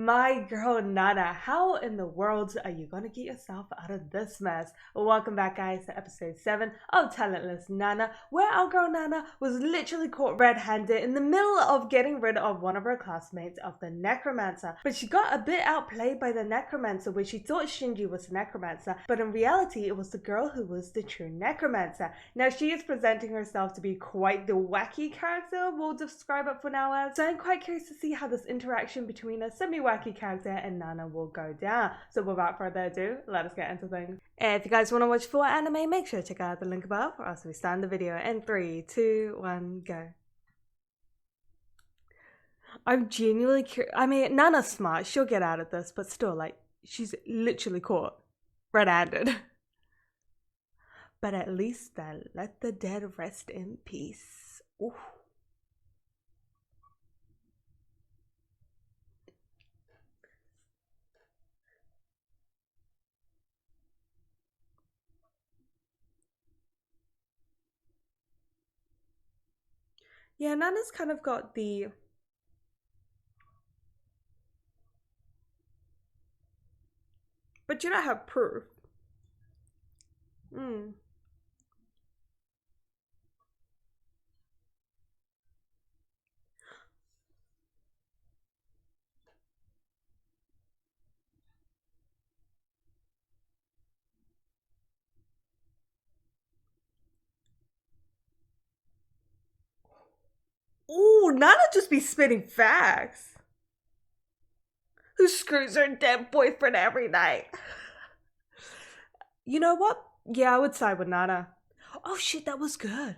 My girl Nana, how in the world are you gonna get yourself out of this mess? Welcome back, guys, to episode 7 of Talentless Nana, where our girl Nana was literally caught red-handed in the middle of getting rid of one of her classmates of the necromancer. But she got a bit outplayed by the necromancer, where she thought Shinji was the necromancer, but in reality it was the girl who was the true necromancer. Now she is presenting herself to be quite the wacky character, we'll describe it for now as. So I'm quite curious to see how this interaction between a semi-wacky character and Nana will go down. So without further ado, let us get into things. If you guys want to watch full anime, make sure to check out the link above, or else we start the video in 3, 2, 1, go. I'm genuinely curious. I mean, Nana's smart, she'll get out of this, but still, like, she's literally caught red-handed. But at least they'll let the dead rest in peace. Ooh. Yeah, Nana's kind of got the... But you don't have proof. Ooh, Nana just be spitting facts. Who screws her dead boyfriend every night? You know what? Yeah, I would side with Nana. Oh shit, that was good.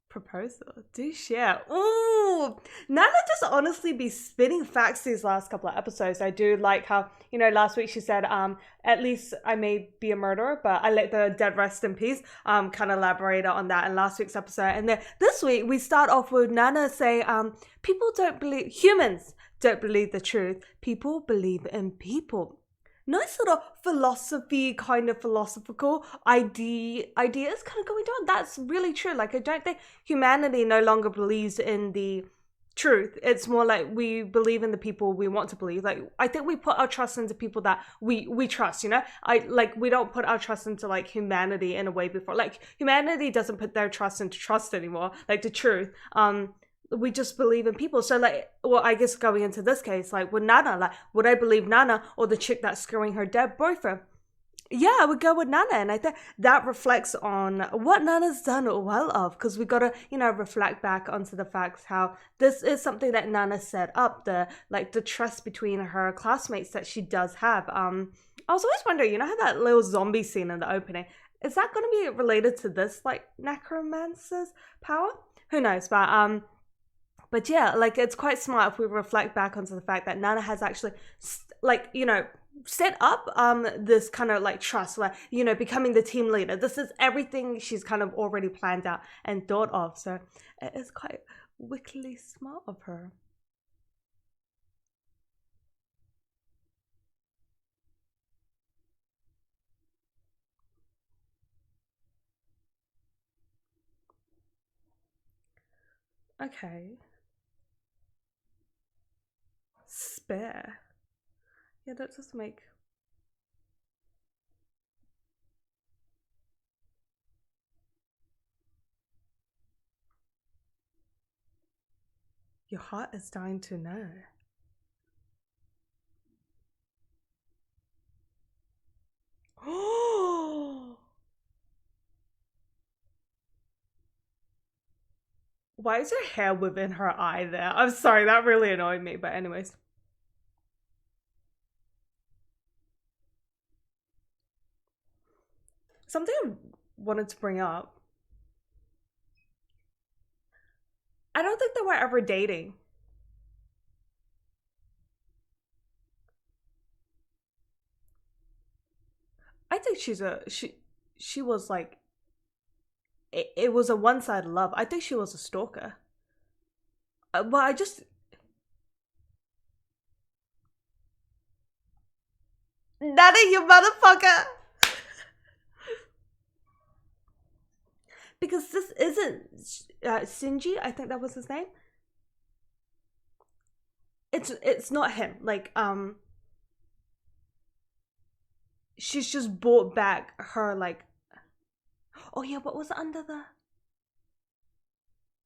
Proposal. Do share. Ooh, Nana just honestly be spitting facts these last couple of episodes. I do like how, you know, last week she said, at least I may be a murderer, but I let the dead rest in peace. Kind of elaborated on that in last week's episode. And then this week we start off with Nana say, people don't believe, humans don't believe the truth. People believe in people. Nice little philosophy, kind of philosophical ideas kind of going down. That's really true. Like, I don't think humanity no longer believes in the truth. It's more like we believe in the people we want to believe. Like, I think we put our trust into people that we trust, you know? We don't put our trust into like humanity in a way before. Like, humanity doesn't put their trust into trust anymore, like the truth. We just believe in people. So like, well, I guess going into this case, like with Nana, like, would I believe Nana or the chick that's screwing her dead boyfriend? Yeah, I would go with Nana, and I think that reflects on what Nana's done well of, because we gotta, you know, reflect back onto the facts how this is something that Nana set up, the trust between her classmates that she does have. I was always wondering, you know how that little zombie scene in the opening, is that gonna be related to this like necromancer's power? Who knows, but yeah, like, it's quite smart if we reflect back onto the fact that Nana has actually, like, you know, set up this kind of like trust, like, you know, becoming the team leader. This is everything she's kind of already planned out and thought of. So it is quite wickedly smart of her. Okay. Spare. Yeah, that does make... Your heart is dying to know. Oh! Why is her hair within her eye there? I'm sorry, that really annoyed me, but anyways. Something I wanted to bring up. I don't think they were ever dating. I think she was like, it was a one-sided love. I think she was a stalker. Well, I just... Nana, you motherfucker! because this isn't Shinji. I think that was his name. It's not him. Like she's just brought back her like. Oh yeah, what was it under the?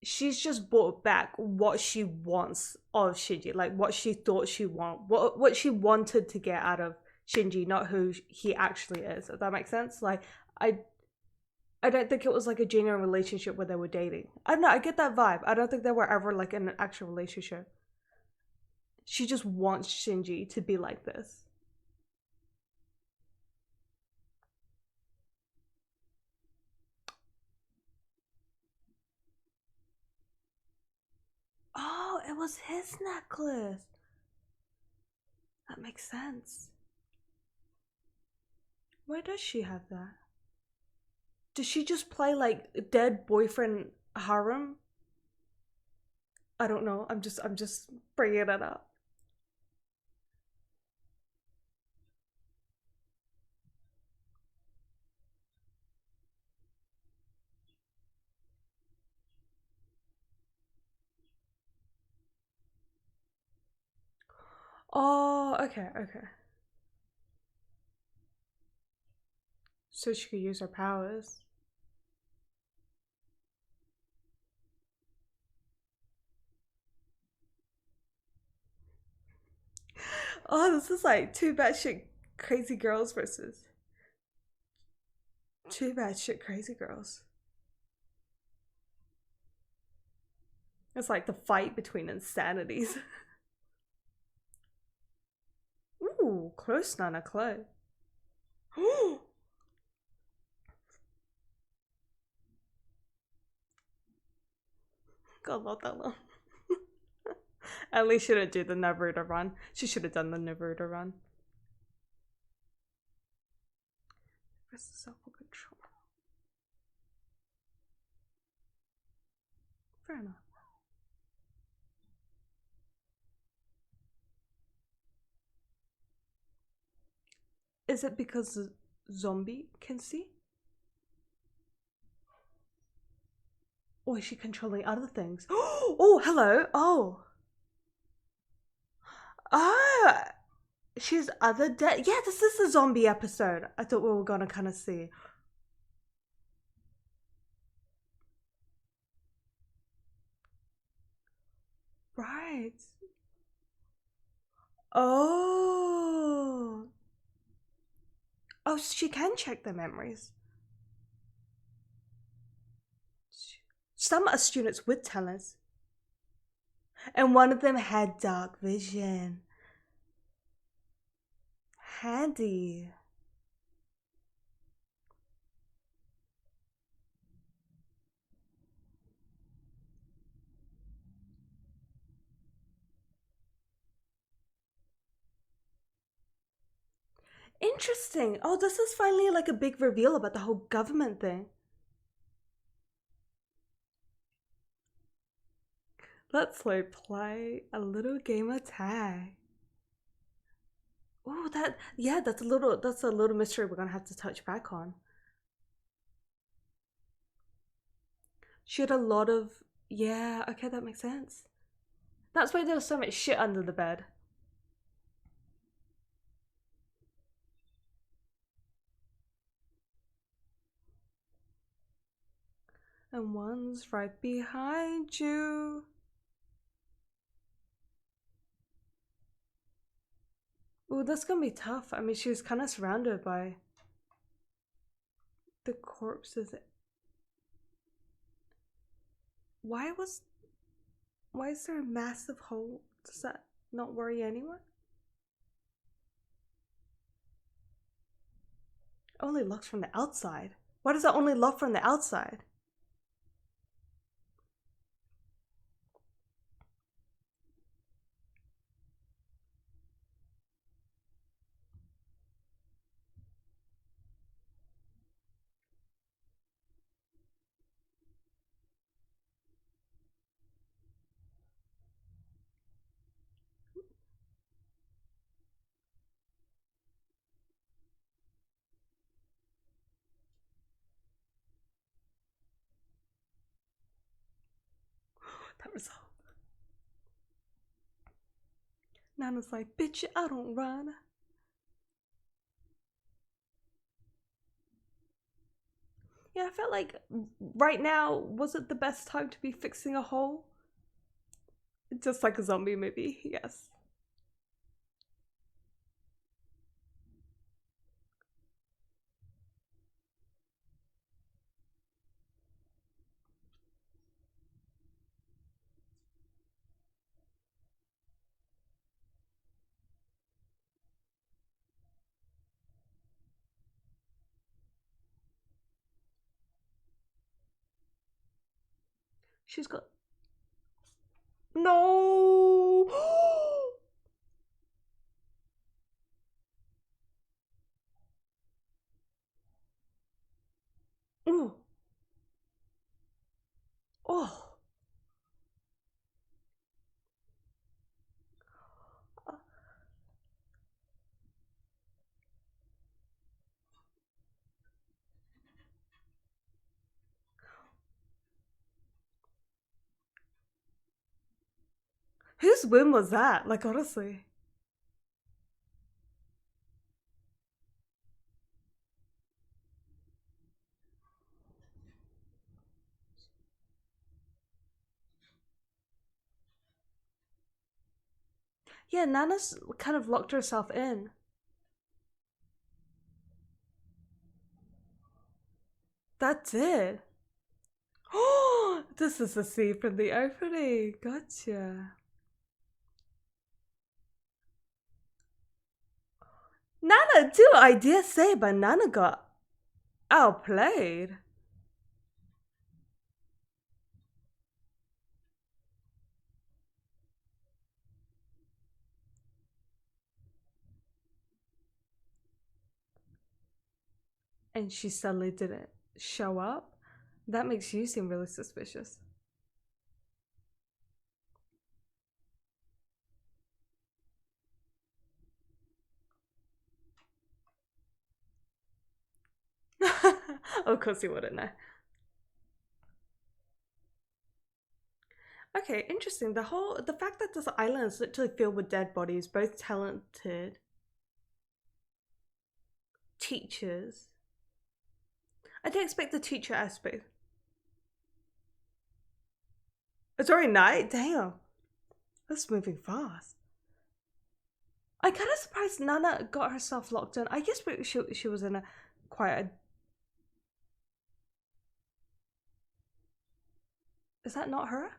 She's just brought back what she wants of Shinji, like what she thought she what she wanted to get out of Shinji, not who he actually is. If that makes sense. Like I I don't think it was like a genuine relationship where they were dating. I don't know, I get that vibe. I don't think they were ever like in an actual relationship. She just wants Shinji to be like this. Oh, it was his necklace. That makes sense. Why does she have that? Does she just play like dead boyfriend harem? I don't know. I'm just bringing it up. Oh, okay, okay. So she could use her powers. Oh, this is like two batshit crazy girls versus two batshit crazy girls. It's like the fight between insanities. Ooh, close, Nana, close. God, not that long. At least she didn't do the Naruto run. She should have done the Naruto run. Where's the self-control? Fair enough. Is it because the zombie can see? Or is she controlling other things? Oh, hello. Oh. Ah. She's other dead. Yeah, this is the zombie episode. I thought we were gonna kind of see. Right. Oh. Oh, she can check the memories. Some are students with talents. And one of them had dark vision. Handy. Interesting. Oh, this is finally like a big reveal about the whole government thing. Let's play a little game of tag. Oh, that's a little mystery we're gonna have to touch back on. She had a lot of, yeah, okay, that makes sense. That's why there was so much shit under the bed. And one's right behind you. Oh, that's gonna be tough. I mean, she was kind of surrounded by the corpses. Why was, why is there a massive hole? Does that not worry anyone? Only looks from the outside. Why does it only look from the outside? That result. Nana's like, bitch, I don't run. Yeah, I felt like right now wasn't the best time to be fixing a hole. Just like a zombie movie, yes. She's got... No! Ooh. Oh. Whose whim was that? Like, honestly. Yeah, Nana's kind of locked herself in. That's it. Oh, this is the scene from the opening. Gotcha. Nana too, I dare say, but Nana got outplayed. And she suddenly didn't show up. That makes you seem really suspicious. Of course you wouldn't know. Okay, interesting. The fact that this island is literally filled with dead bodies, both talented teachers. I didn't expect the teacher aspect. It's already night? Damn. That's moving fast. I'm kind of surprised Nana got herself locked in. I guess she was in a quite a... Is that not her?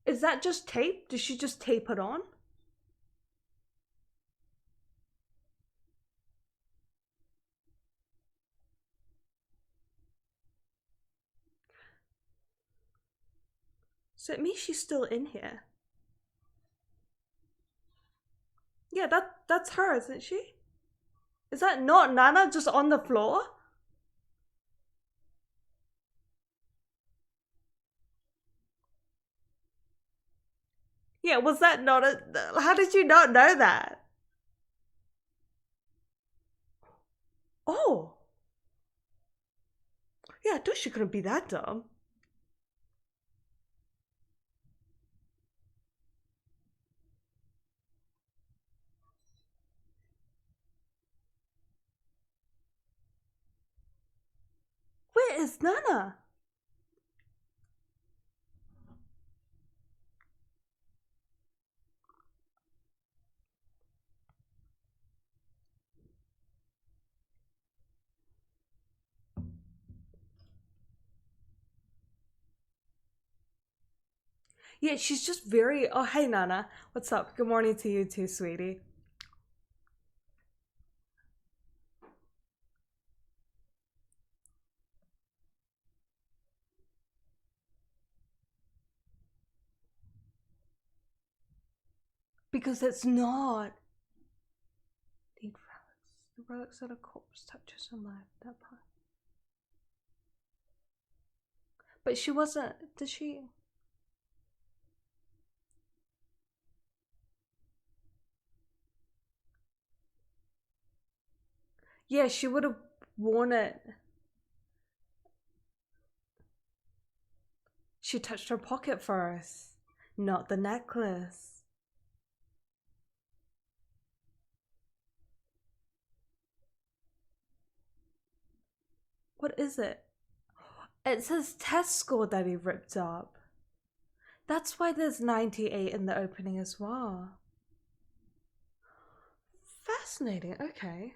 Is that just tape? Did she just tape it on? So it means she's still in here. Yeah, that's her, isn't she? Is that not Nana just on the floor? Yeah, was that not a... How did you not know that? Oh. Yeah, I thought she couldn't be that dumb. Where is Nana? Yeah, she's just very... Oh, hey, Nana. What's up? Good morning to you too, sweetie. Because it's not. Need relics. The relics that a corpse touches in life. That part. But she wasn't... Did she... Yeah, she would have worn it. She touched her pocket first, not the necklace. What is it? It says test score that he ripped up. That's why there's 98 in the opening as well. Fascinating, okay.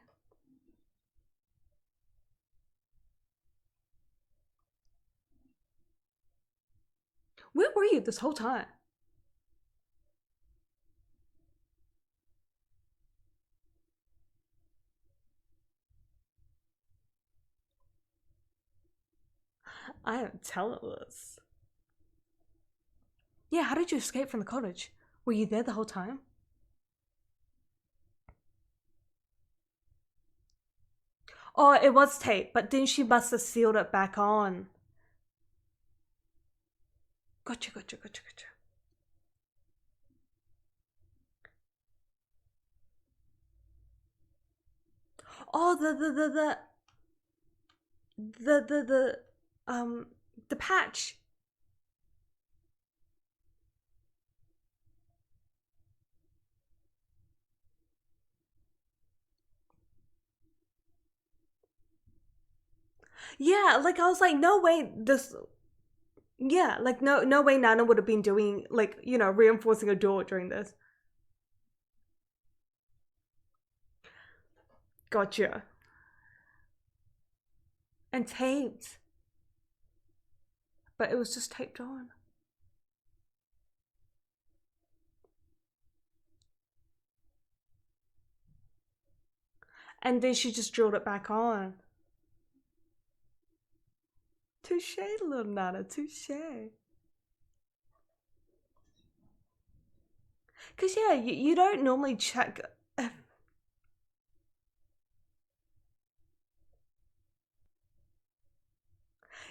Where were you this whole time? I am talentless. Yeah, how did you escape from the cottage? Were you there the whole time? Oh, it was tape, but then she must have sealed it back on. Gotcha. Oh, the patch. Yeah, like I was like, no way this. Yeah, like no way Nana would have been doing like reinforcing a door during this. Gotcha. And taped, but it was just taped on. And then she just drilled it back on. Touche, little Nana, touche. Because, yeah, you don't normally check.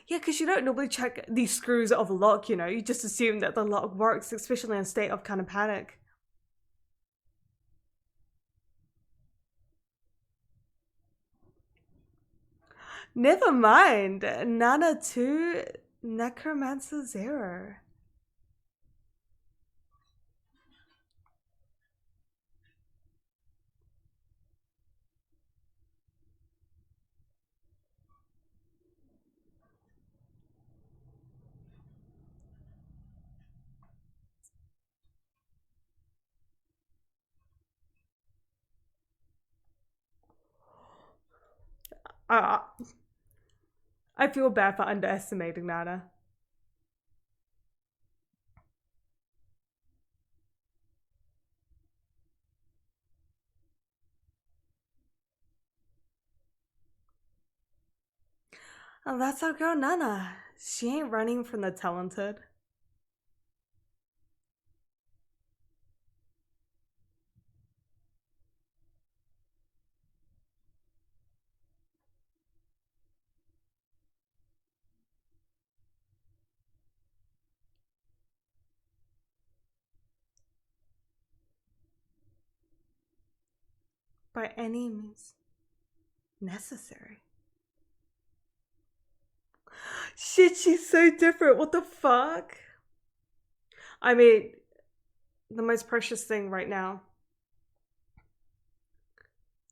Yeah, because you don't normally check these screws of a lock, You just assume that the lock works, especially in a state of kind of panic. Never mind. Nana 2, Necromancer 0. Uh, I feel bad for underestimating Nana. Oh, that's our girl Nana. She ain't running from the talented. By any means necessary. Shit, she's so different. What the fuck? I mean, the most precious thing right now,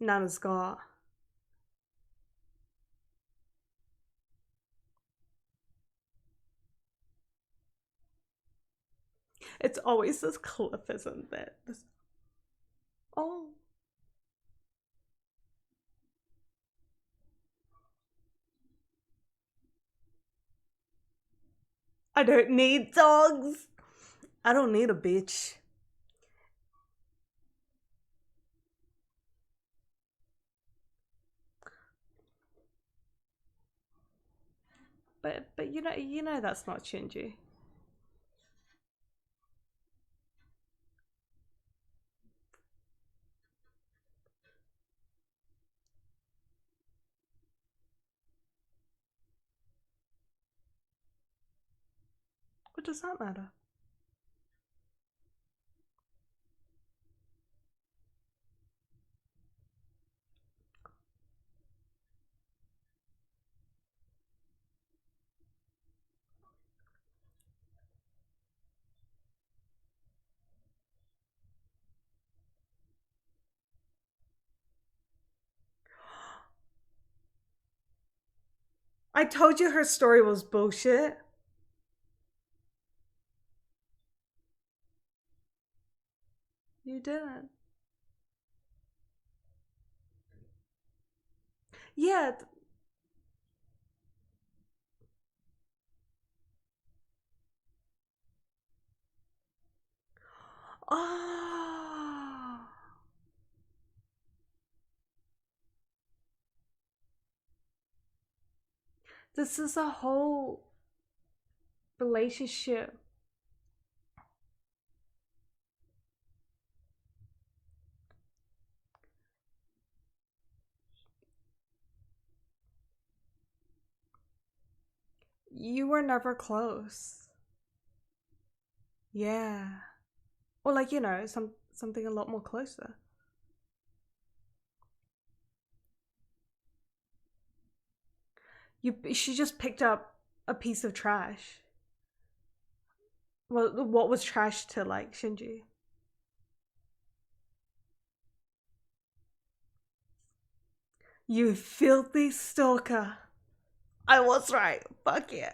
Nana's got. It's always this cliff, isn't it? Oh. I don't need dogs. I don't need a bitch. But you know that's not Shinji. What does that matter? I told you her story was bullshit. You didn't. Yeah. Oh. This is a whole relationship. You were never close. Yeah. Or like, something a lot more closer. She just picked up a piece of trash. Well, what was trash to like Shinji? You filthy stalker. I was right. Fuck it.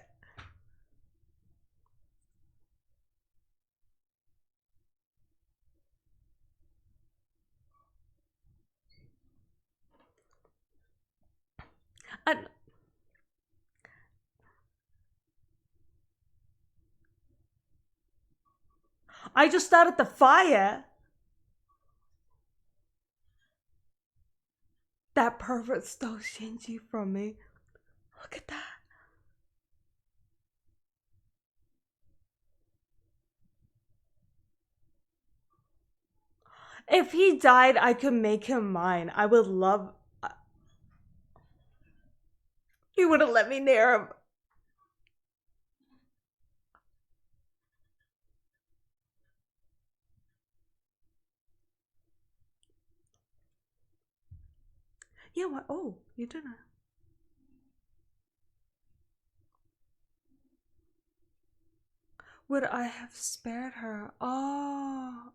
And I just started the fire. That pervert stole Shinji from me. Look at that. If he died, I could make him mine. I would love. He wouldn't let me near him. Yeah, what? Oh, you didn't. Would I have spared her? Oh.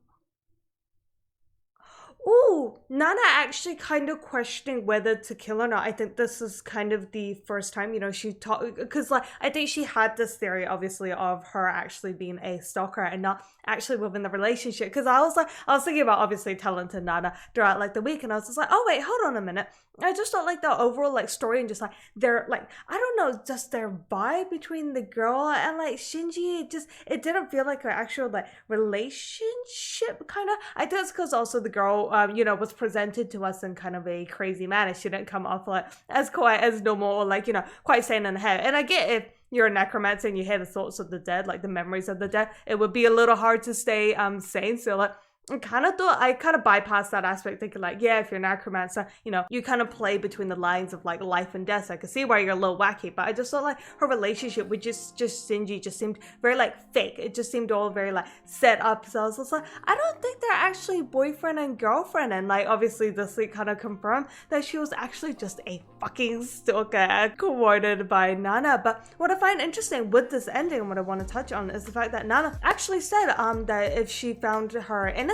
Ooh, Nana actually kind of questioning whether to kill or not. I think this is kind of the first time, she talked, because like I think she had this theory, obviously, of her actually being a stalker and not actually within the relationship. Because I was thinking about obviously talented Nana throughout like the week, and I was just like, oh wait, hold on a minute. I just thought like the overall like story and just like their like I don't know, just their vibe between the girl and like Shinji. It didn't feel like an actual like relationship kind of. I think it's because also the girl was presented to us in kind of a crazy manner. She didn't come off like as quite as normal or like quite sane in the head. And I get if you're a necromancer and you hear the thoughts of the dead, like the memories of the dead, it would be a little hard to stay sane. So like I kind of bypassed that aspect, thinking like, yeah, if you're a necromancer, you kind of play between the lines of like life and death. So I could see why you're a little wacky, but I just thought like her relationship with just Shinji just seemed very like fake. It just seemed all very like set up. So I was just like, I don't think they're actually boyfriend and girlfriend. And like obviously this week kind of confirmed that she was actually just a fucking stalker courted by Nana. But what I find interesting with this ending and what I want to touch on is the fact that Nana actually said that if she found her innocent,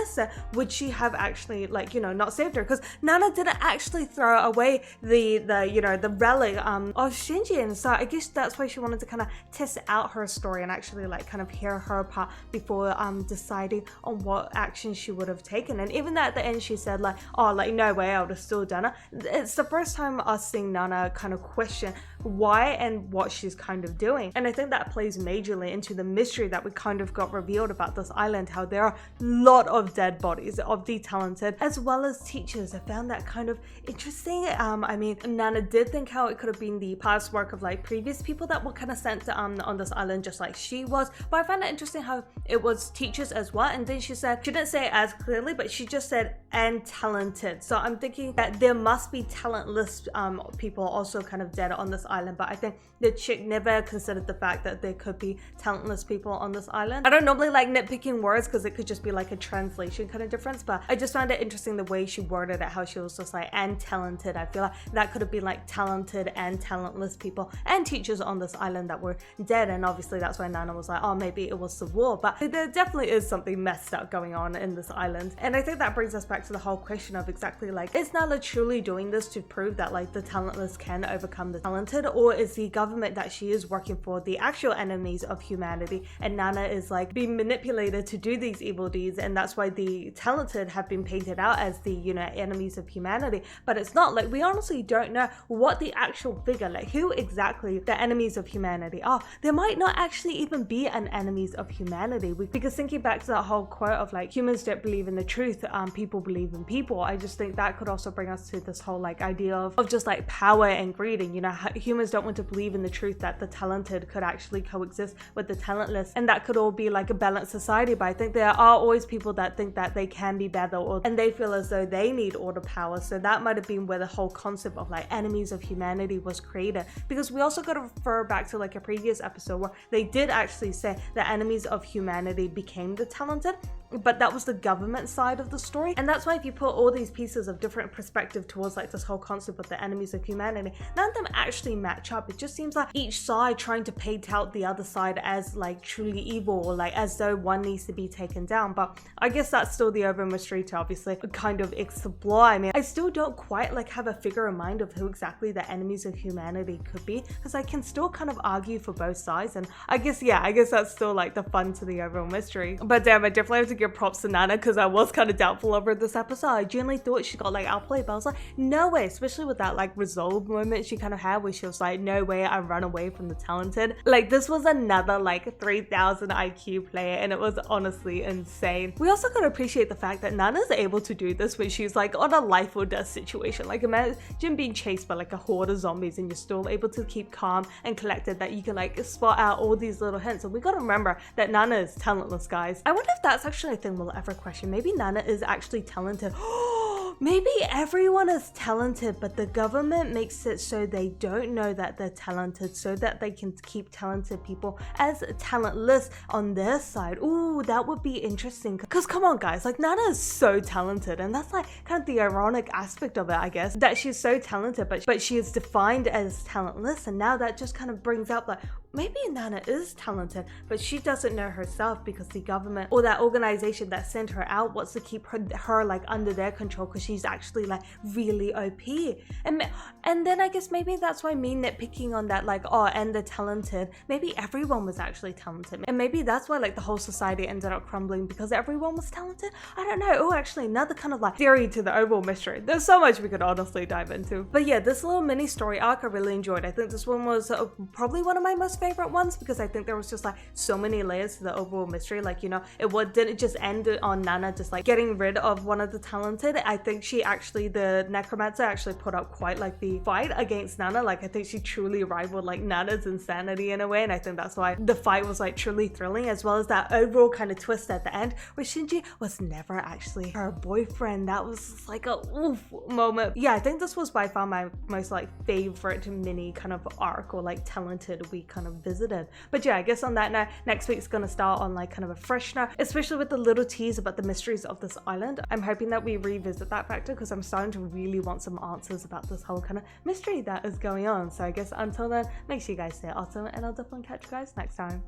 would she have actually like not saved her, because Nana didn't actually throw away the relic of Shinji, and so I guess that's why she wanted to kind of test out her story and actually like kind of hear her part before deciding on what action she would have taken. And even at the end she said like, oh, like no way, I would have still done it. It's the first time us seeing Nana kind of question why and what she's kind of doing, and I think that plays majorly into the mystery that we kind of got revealed about this island, how there are a lot of dead bodies of the talented as well as teachers. I found that kind of interesting. I mean, Nana did think how it could have been the past work of like previous people that were kind of sent to, on this island just like she was, but I found it interesting how it was teachers as well. And then she said, she didn't say it as clearly, but she just said and talented, so I'm thinking that there must be talentless people also kind of dead on this island. But I think the chick never considered the fact that there could be talentless people on this island. I don't normally like nitpicking words because it could just be like a translation kind of difference, but I just found it interesting the way she worded it, how she was just like and talented. I feel like that could have been like talented and talentless people and teachers on this island that were dead, and obviously that's why Nana was like, oh, maybe it was the war. But there definitely is something messed up going on in this island, and I think that brings us back to the whole question of exactly like, is Nana truly doing this to prove that like the talentless can overcome the talented? talented, or is the government that she is working for the actual enemies of humanity, and Nana is like being manipulated to do these evil deeds, and that's why the talented have been painted out as the, you know, enemies of humanity. But it's not. Like, we honestly don't know what the actual figure, like who exactly the enemies of humanity are. There might not actually even be an enemies of humanity, because thinking back to that whole quote of like humans don't believe in the truth, people believe in people, I just think that could also bring us to this whole like idea of just like power and greed, and you know, humans don't want to believe in the truth that the talented could actually coexist with the talentless, and that could all be like a balanced society. But I think there are always people that think that they can be better, and they feel as though they need all the power. So that might have been where the whole concept of like enemies of humanity was created, because we also got to refer back to like a previous episode where they did actually say the enemies of humanity became the talented, but that was the government side of the story. And that's why if you put all these pieces of different perspective towards like this whole concept of the enemies of humanity, none of them actually match up. It just seems like each side trying to paint out the other side as like truly evil, or like as though one needs to be taken down. But I guess that's still the overall mystery to obviously kind of explore. I mean, I still don't quite like have a figure in mind of who exactly the enemies of humanity could be, because I can still kind of argue for both sides, and I guess that's still like the fun to the overall mystery. But damn, I definitely have to give props to Nana, because I was kind of doubtful over this episode. I genuinely thought she got like outplayed, but I was like, no way, especially with that like resolve moment she kind of had where she was like, no way, I run away from the talented. Like, this was another like 3000 IQ player, and it was honestly insane. We also gotta appreciate the fact that Nana's able to do this when she's like on a life or death situation. Like, imagine being chased by like a horde of zombies and you're still able to keep calm and collected, that you can like spot out all these little hints. And we gotta remember that Nana is talentless, guys. I wonder if that's actually a thing we'll ever question. Maybe Nana is actually talented. Maybe everyone is talented, but the government makes it so they don't know that they're talented, so that they can keep talented people as talentless on their side. Ooh, that would be interesting. Because come on, guys, like Nana is so talented, and that's like kind of the ironic aspect of it, I guess, that she's so talented, but she is defined as talentless, and now that just kind of brings up like, maybe Nana is talented, but she doesn't know herself, because the government or that organization that sent her out wants to keep her like under their control, because she's actually like really OP. And then I guess maybe that's why me nitpicking on that, like, oh, and the talented, maybe everyone was actually talented, and maybe that's why like the whole society ended up crumbling, because everyone was talented. I don't know. Oh, actually, another kind of like theory to the overall mystery. There's so much we could honestly dive into. But yeah, this little mini story arc I really enjoyed. I think this one was probably one of my most favorite ones, because I think there was just like so many layers to the overall mystery. Like, you know, didn't just end on Nana just like getting rid of one of the talented. I think she actually, the necromancer, actually put up quite like the fight against Nana. Like, I think she truly rivaled like Nana's insanity in a way, and I think that's why the fight was like truly thrilling, as well as that overall kind of twist at the end where Shinji was never actually her boyfriend. That was like a oof moment. Yeah, I think this was by far my most like favorite mini kind of arc, or like talented we kind of visited. But yeah, I guess on that note, next week's gonna start on like kind of a fresh note, especially with the little tease about the mysteries of this island. I'm hoping that we revisit that factor, because I'm starting to really want some answers about this whole kind of mystery that is going on. So I guess until then, make sure you guys stay awesome, and I'll definitely catch you guys next time.